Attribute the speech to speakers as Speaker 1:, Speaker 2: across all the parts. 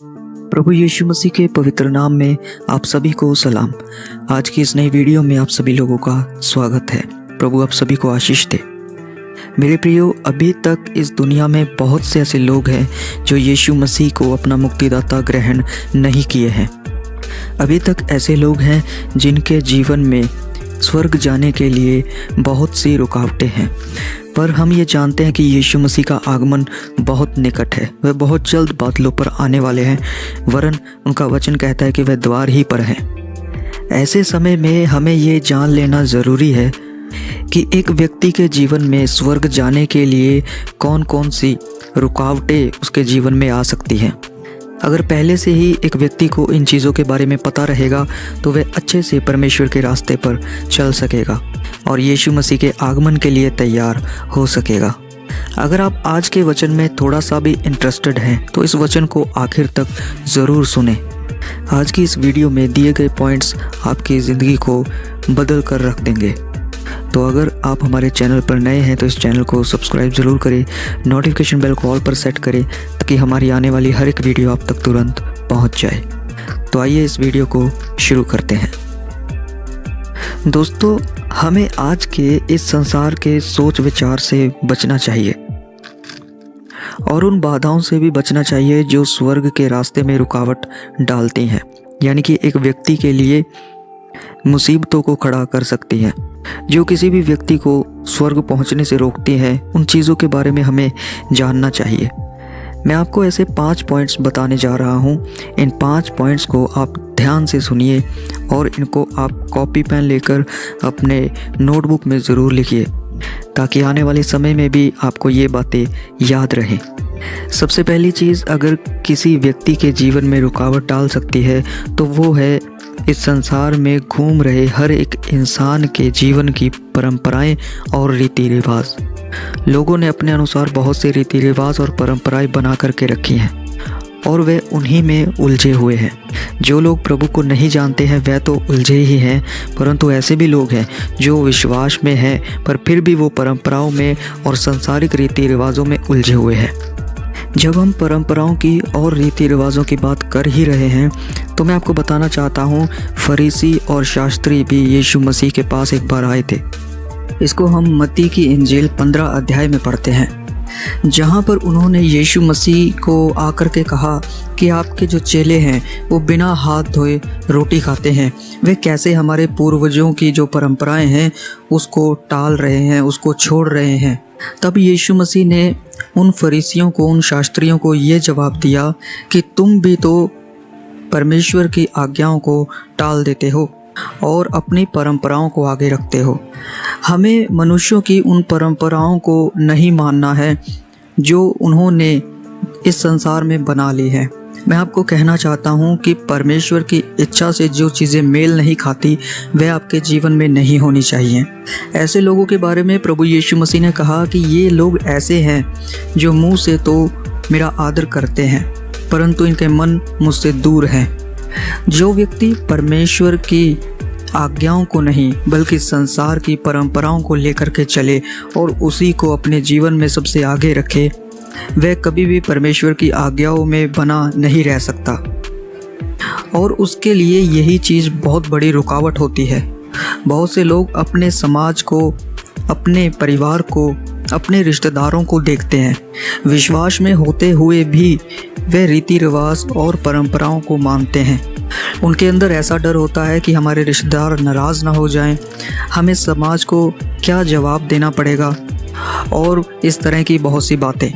Speaker 1: प्रभु यीशु मसीह के पवित्र नाम में आप सभी को सलाम। आज की इस नई वीडियो में आप सभी लोगों का स्वागत है। प्रभु आप सभी को आशीष दे। मेरे प्रियो, अभी तक इस दुनिया में बहुत से ऐसे लोग हैं जो यीशु मसीह को अपना मुक्तिदाता ग्रहण नहीं किए हैं। अभी तक ऐसे लोग हैं जिनके जीवन में स्वर्ग जाने के लिए बहुत सी रुकावटें हैं, पर हम ये जानते हैं कि यीशु मसीह का आगमन बहुत निकट है। वह बहुत जल्द बादलों पर आने वाले हैं, वरन उनका वचन कहता है कि वह द्वार ही पर हैं। ऐसे समय में हमें ये जान लेना ज़रूरी है कि एक व्यक्ति के जीवन में स्वर्ग जाने के लिए कौन कौन सी रुकावटें उसके जीवन में आ सकती हैं। अगर पहले से ही एक व्यक्ति को इन चीज़ों के बारे में पता रहेगा तो वह अच्छे से परमेश्वर के रास्ते पर चल सकेगा और यीशु मसीह के आगमन के लिए तैयार हो सकेगा। अगर आप आज के वचन में थोड़ा सा भी इंटरेस्टेड हैं तो इस वचन को आखिर तक ज़रूर सुनें। आज की इस वीडियो में दिए गए पॉइंट्स आपकी ज़िंदगी को बदल कर रख देंगे। तो अगर आप हमारे चैनल पर नए हैं तो इस चैनल को सब्सक्राइब ज़रूर करें, नोटिफिकेशन बेल को ऑल पर सेट करें ताकि हमारी आने वाली हर एक वीडियो आप तक तुरंत पहुंच जाए। तो आइए इस वीडियो को शुरू करते हैं। दोस्तों, हमें आज के इस संसार के सोच विचार से बचना चाहिए और उन बाधाओं से भी बचना चाहिए जो स्वर्ग के रास्ते में रुकावट डालती हैं, यानी कि एक व्यक्ति के लिए मुसीबतों को खड़ा कर सकती हैं, जो किसी भी व्यक्ति को स्वर्ग पहुंचने से रोकती हैं। उन चीज़ों के बारे में हमें जानना चाहिए। मैं आपको ऐसे 5 पॉइंट्स बताने जा रहा हूं। इन 5 पॉइंट्स को आप ध्यान से सुनिए और इनको आप कॉपी पेन लेकर अपने नोटबुक में ज़रूर लिखिए ताकि आने वाले समय में भी आपको ये बातें याद रहें। सबसे पहली चीज़, अगर किसी व्यक्ति के जीवन में रुकावट डाल सकती है तो वो है इस संसार में घूम रहे हर एक इंसान के जीवन की परंपराएं और रीति रिवाज। लोगों ने अपने अनुसार बहुत से रीति रिवाज और परंपराएं बना करके रखी हैं और वे उन्हीं में उलझे हुए हैं। जो लोग प्रभु को नहीं जानते हैं वह तो उलझे ही हैं, परंतु ऐसे भी लोग हैं जो विश्वास में हैं पर फिर भी वो परंपराओं में और सांसारिक रीति रिवाजों में उलझे हुए हैं। जब हम परंपराओं की और रीति रिवाजों की बात कर ही रहे हैं तो मैं आपको बताना चाहता हूँ, फरीसी और शास्त्री भी यीशु मसीह के पास एक बार आए थे। इसको हम मत्ती की इंजील 15 अध्याय में पढ़ते हैं, जहाँ पर उन्होंने यीशु मसीह को आकर के कहा कि आपके जो चेले हैं वो बिना हाथ धोए रोटी खाते हैं। वे कैसे हमारे पूर्वजों की जो परंपराएं हैं उसको टाल रहे हैं, उसको छोड़ रहे हैं। तब यीशु मसीह ने उन फरीसियों को, उन शास्त्रियों को ये जवाब दिया कि तुम भी तो परमेश्वर की आज्ञाओं को टाल देते हो और अपनी परंपराओं को आगे रखते हो। हमें मनुष्यों की उन परंपराओं को नहीं मानना है जो उन्होंने इस संसार में बना ली है। मैं आपको कहना चाहता हूँ कि परमेश्वर की इच्छा से जो चीज़ें मेल नहीं खाती वह आपके जीवन में नहीं होनी चाहिए। ऐसे लोगों के बारे में प्रभु यीशु मसीह ने कहा कि ये लोग ऐसे हैं जो मुंह से तो मेरा आदर करते हैं परंतु इनके मन मुझसे दूर हैं। जो व्यक्ति परमेश्वर की आज्ञाओं को नहीं बल्कि संसार की परंपराओं को लेकर के चले और उसी को अपने जीवन में सबसे आगे रखे, वह कभी भी परमेश्वर की आज्ञाओं में बना नहीं रह सकता और उसके लिए यही चीज़ बहुत बड़ी रुकावट होती है। बहुत से लोग अपने समाज को, अपने परिवार को, अपने रिश्तेदारों को देखते हैं, विश्वास में होते हुए भी वे रीति रिवाज और परंपराओं को मानते हैं। उनके अंदर ऐसा डर होता है कि हमारे रिश्तेदार नाराज़ ना हो जाएं, हमें समाज को क्या जवाब देना पड़ेगा और इस तरह की बहुत सी बातें।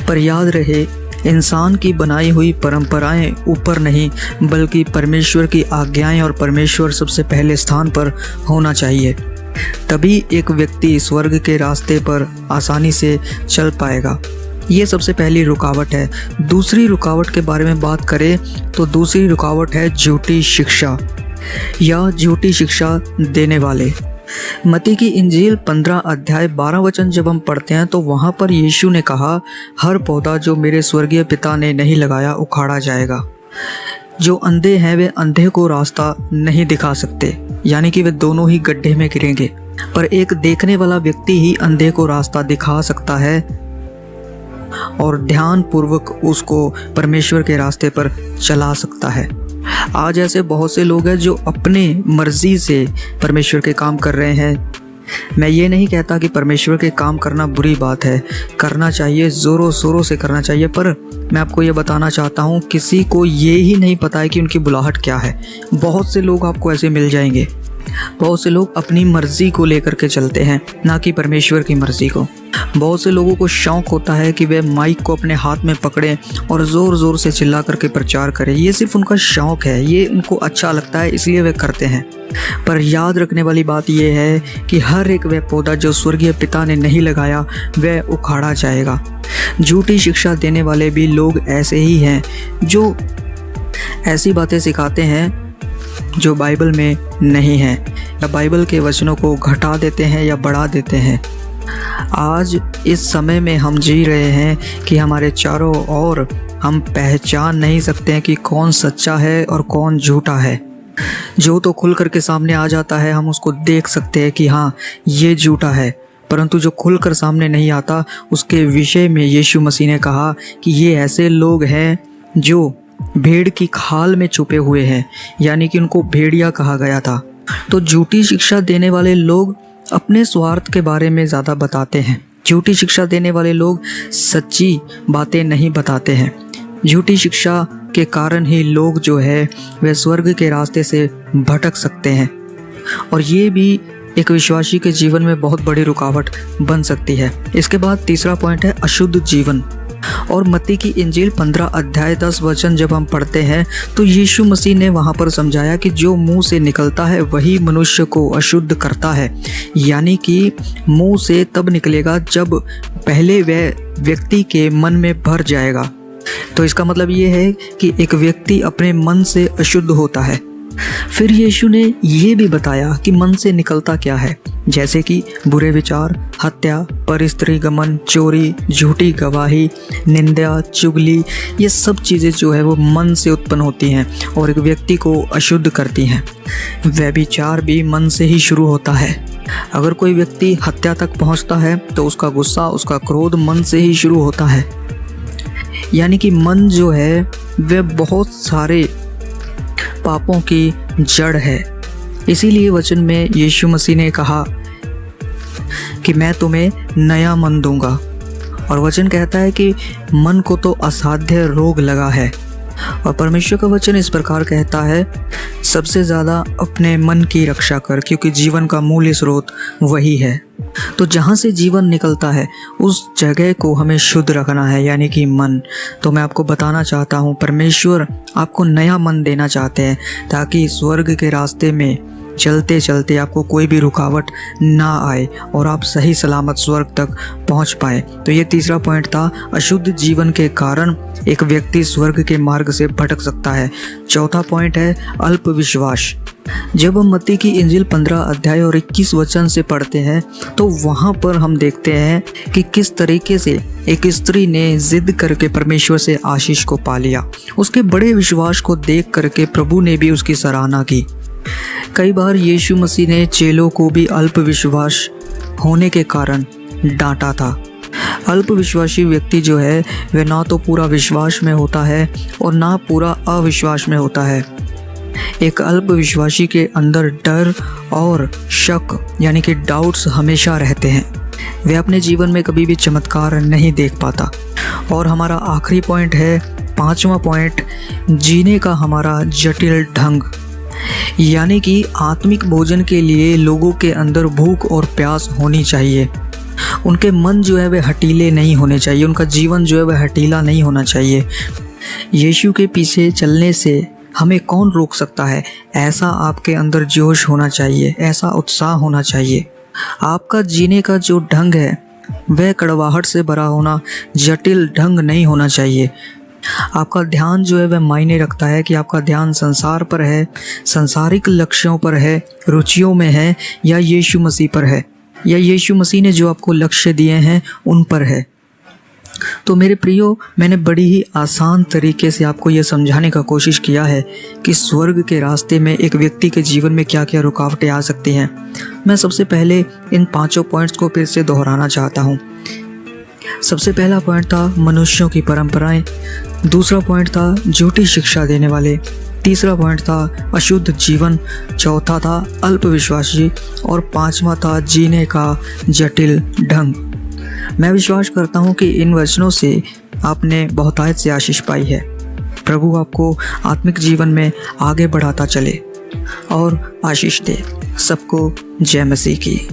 Speaker 1: पर याद रहे, इंसान की बनाई हुई परंपराएं ऊपर नहीं बल्कि परमेश्वर की आज्ञाएं और परमेश्वर सबसे पहले स्थान पर होना चाहिए। तभी एक व्यक्ति स्वर्ग के रास्ते पर आसानी से चल पाएगा। ये सबसे पहली रुकावट है। दूसरी रुकावट के बारे में बात करें तो दूसरी रुकावट है झूठी शिक्षा या झूठी शिक्षा देने वाले। मत्ती की इंजील 15 अध्याय 12 वचन जब हम पढ़ते हैं तो वहाँ पर यीशु ने कहा, हर पौधा जो मेरे स्वर्गीय पिता ने नहीं लगाया उखाड़ा जाएगा। जो अंधे हैं वे अंधे को रास्ता नहीं दिखा सकते, यानी कि वे दोनों ही गड्ढे में गिरेंगे, पर एक देखने वाला व्यक्ति ही अंधे को रास्ता दिखा सकता है और ध्यान पूर्वक उसको परमेश्वर के रास्ते पर चला सकता है। आज ऐसे बहुत से लोग हैं जो अपने मर्जी से परमेश्वर के काम कर रहे हैं। मैं ये नहीं कहता कि परमेश्वर के काम करना बुरी बात है, करना चाहिए, ज़ोरों शोरों से करना चाहिए, पर मैं आपको ये बताना चाहता हूँ किसी को ये ही नहीं पता है कि उनकी बुलाहट क्या है। बहुत से लोग आपको ऐसे मिल जाएंगे। बहुत से लोग अपनी मर्जी को लेकर के चलते हैं, ना कि परमेश्वर की मर्जी को। बहुत से लोगों को शौक़ होता है कि वे माइक को अपने हाथ में पकड़ें और ज़ोर ज़ोर से चिल्ला करके प्रचार करें। ये सिर्फ उनका शौक़ है, ये उनको अच्छा लगता है, इसलिए वे करते हैं। पर याद रखने वाली बात यह है कि हर एक वह पौधा जो स्वर्गीय पिता ने नहीं लगाया वह उखाड़ा जाएगा। झूठी शिक्षा देने वाले भी लोग ऐसे ही हैं जो ऐसी बातें सिखाते हैं जो बाइबल में नहीं है, या बाइबल के वचनों को घटा देते हैं या बढ़ा देते हैं। आज इस समय में हम जी रहे हैं कि हमारे चारों ओर हम पहचान नहीं सकते हैं कि कौन सच्चा है और कौन झूठा है। जो तो खुल करके सामने आ जाता है, हम उसको देख सकते हैं कि हाँ ये झूठा है, परंतु जो खुलकर सामने नहीं आता उसके विषय में यीशु मसीह ने कहा कि ये ऐसे लोग हैं जो भेड़ की खाल में छुपे हुए हैं, यानी कि उनको भेड़िया कहा गया था। तो झूठी शिक्षा देने वाले लोग अपने स्वार्थ के बारे में ज़्यादा बताते हैं। झूठी शिक्षा देने वाले लोग सच्ची बातें नहीं बताते हैं। झूठी शिक्षा के कारण ही लोग जो है वह स्वर्ग के रास्ते से भटक सकते हैं, और ये भी एक विश्वासी के जीवन में बहुत बड़ी रुकावट बन सकती है। इसके बाद तीसरा पॉइंट है अशुद्ध जीवन। और मत्ती की इंजील 15 अध्याय 10 वचन जब हम पढ़ते हैं तो यीशु मसीह ने वहाँ पर समझाया कि जो मुंह से निकलता है वही मनुष्य को अशुद्ध करता है, यानी कि मुंह से तब निकलेगा जब पहले वह व्यक्ति के मन में भर जाएगा। तो इसका मतलब ये है कि एक व्यक्ति अपने मन से अशुद्ध होता है। फिर यीशु ने ये भी बताया कि मन से निकलता क्या है, जैसे कि बुरे विचार, हत्या, परस्त्री गमन, चोरी, झूठी गवाही, निंदा, चुगली, ये सब चीज़ें जो है वो मन से उत्पन्न होती हैं और एक व्यक्ति को अशुद्ध करती हैं। व्यभिचार भी मन से ही शुरू होता है। अगर कोई व्यक्ति हत्या तक पहुंचता है तो उसका गुस्सा, उसका क्रोध मन से ही शुरू होता है। यानी कि मन जो है वह बहुत सारे पापों की जड़ है। इसीलिए वचन में यीशु मसीह ने कहा कि मैं तुम्हें नया मन दूंगा। और वचन कहता है कि मन को तो असाध्य रोग लगा है। और परमेश्वर का वचन इस प्रकार कहता है, सबसे ज़्यादा अपने मन की रक्षा कर, क्योंकि जीवन का मूल स्रोत वही है। तो जहाँ से जीवन निकलता है उस जगह को हमें शुद्ध रखना है, यानी कि मन। तो मैं आपको बताना चाहता हूँ, परमेश्वर आपको नया मन देना चाहते हैं ताकि स्वर्ग के रास्ते में चलते चलते आपको कोई भी रुकावट ना आए और आप सही सलामत स्वर्ग तक पहुंच पाए। तो ये तीसरा पॉइंट था, अशुद्ध जीवन के कारण एक व्यक्ति स्वर्ग के मार्ग से भटक सकता है। चौथा पॉइंट है अल्प विश्वास। जब हम मत्ती की इंजील 15 अध्याय और 21 वचन से पढ़ते हैं तो वहाँ पर हम देखते हैं कि किस तरीके से एक स्त्री ने जिद करके परमेश्वर से आशीष को पा लिया। उसके बड़े विश्वास को देख करके प्रभु ने भी उसकी सराहना की। कई बार यीशु मसीह ने चेलों को भी अल्प विश्वास होने के कारण डांटा था। अल्प विश्वासी व्यक्ति जो है वह ना तो पूरा विश्वास में होता है और ना पूरा अविश्वास में होता है। एक अल्प विश्वासी के अंदर डर और शक यानी कि डाउट्स हमेशा रहते हैं। वह अपने जीवन में कभी भी चमत्कार नहीं देख पाता। और हमारा आखिरी पॉइंट है, पांचवा पॉइंट, जीने का हमारा जटिल ढंग। यानी कि आत्मिक भोजन के लिए लोगों के अंदर भूख और प्यास होनी चाहिए। उनके मन जो है वह हटीले नहीं होने चाहिए, उनका जीवन जो है वह हटीला नहीं होना चाहिए। यीशु के पीछे चलने से हमें कौन रोक सकता है? ऐसा आपके अंदर जोश होना चाहिए, ऐसा उत्साह होना चाहिए। आपका जीने का जो ढंग है वह कड़वाहट से भरा होना, जटिल ढंग नहीं होना चाहिए। आपका ध्यान जो है वह मायने रखता है कि आपका ध्यान संसार पर है, सांसारिक लक्ष्यों पर है, रुचियों में है, या यीशु मसीह पर है, या यीशु मसीह ने जो आपको लक्ष्य दिए हैं उन पर है। तो मेरे प्रियो, मैंने बड़ी ही आसान तरीके से आपको यह समझाने का कोशिश किया है कि स्वर्ग के रास्ते में एक व्यक्ति के जीवन में क्या क्या रुकावटें आ सकती हैं। मैं सबसे पहले इन पांचों पॉइंट्स को फिर से दोहराना चाहता हूँ सबसे पहला पॉइंट था मनुष्यों की परंपराएं, दूसरा पॉइंट था झूठी शिक्षा देने वाले, तीसरा पॉइंट था अशुद्ध जीवन, चौथा था अल्पविश्वासी और पांचवा था जीने का जटिल ढंग। मैं विश्वास करता हूँ कि इन वचनों से आपने बहुतायत से आशीष पाई है। प्रभु आपको आत्मिक जीवन में आगे बढ़ाता चले और आशीष दे। सबको जय मसीह की।